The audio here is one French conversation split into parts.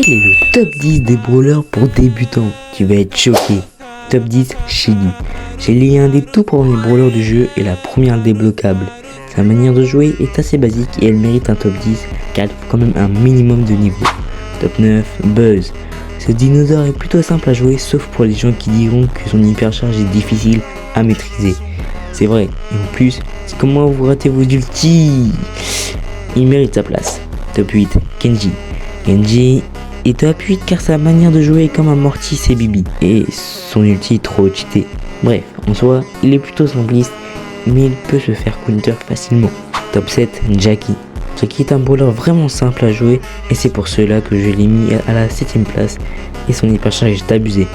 Quel est le top 10 des brawlers pour débutants? Tu vas être choqué. Top 10, Shelly. Shelly est un des tout premiers brawlers du jeu et la première débloquable. Sa manière de jouer est assez basique et elle mérite un top 10 car elle faut quand même un minimum de niveau. Top 9, Buzz. Ce dinosaure est plutôt simple à jouer sauf pour les gens qui diront que son hypercharge est difficile à maîtriser. C'est vrai, et en plus, c'est comment vous ratez vos ultis. Il mérite sa place. Top 8, Genji. Genji est top 8 car sa manière de jouer est comme un Mortis et Bibi, et son ulti est trop cheaté. Bref, en soi, il est plutôt simpliste, mais il peut se faire counter facilement. Top 7, Jackie. Jackie est un brawler vraiment simple à jouer, et c'est pour cela que je l'ai mis à la 7ème place, et son hypercharge est abusé.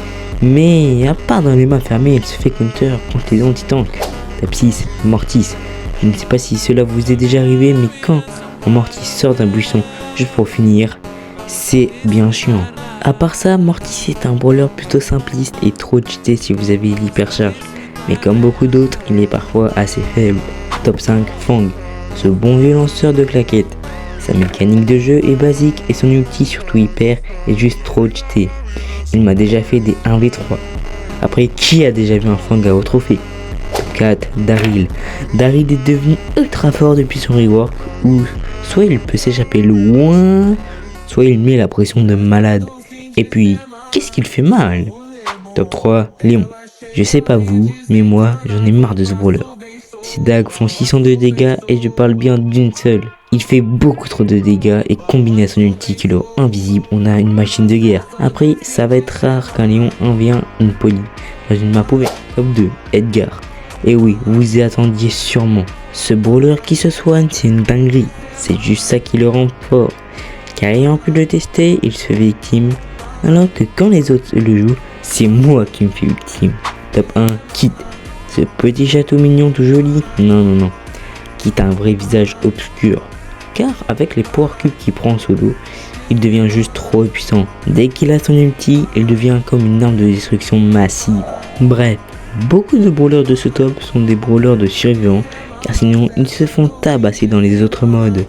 Mais à part dans les mains fermées, il se fait counter contre les anti-tanks. Top 6, Mortis. Je ne sais pas si cela vous est déjà arrivé, mais quand un Mortis sort d'un buisson juste pour finir, c'est bien chiant. À part ça, Mortis est un brawler plutôt simpliste et trop cheaté si vous avez l'hypercharge. Mais comme beaucoup d'autres, il est parfois assez faible. Top 5, Fang. Ce bon vieux lanceur de claquettes. Sa mécanique de jeu est basique et son ulti, surtout hyper, est juste trop cheaté. Il m'a déjà fait des 1v3. Après, qui a déjà vu un Fang à haut trophée? Top 4, Daryl. Daryl est devenu ultra fort depuis son rework où soit il peut s'échapper loin, soit il met la pression de malade. Et puis, qu'est-ce qu'il fait mal? Top 3, Léon. Je sais pas vous, mais moi, j'en ai marre de ce brawler. Ses dagues font 600 de dégâts et je parle bien d'une seule. Il fait beaucoup trop de dégâts et combiné à son ulti qui le rend invisible, on a une machine de guerre. Après, ça va être rare qu'un Léon envient une poly dans une map ouverte. Top 2, Edgar. Et oui, vous y attendiez sûrement. Ce brawler qui se soigne, c'est une dinguerie. C'est juste ça qui le rend fort. Car ayant pu le tester, il se fait victime. Alors que quand les autres le jouent, c'est moi qui me fais victime. Top 1, Kit. Ce petit château mignon tout joli. Non. Kit a un vrai visage obscur. Car avec les power cubes qu'il prend sous l'eau, il devient juste trop puissant. Dès qu'il a son ulti, il devient comme une arme de destruction massive. Bref, beaucoup de brawlers de ce top sont des brawlers de survivants, car sinon ils se font tabasser dans les autres modes.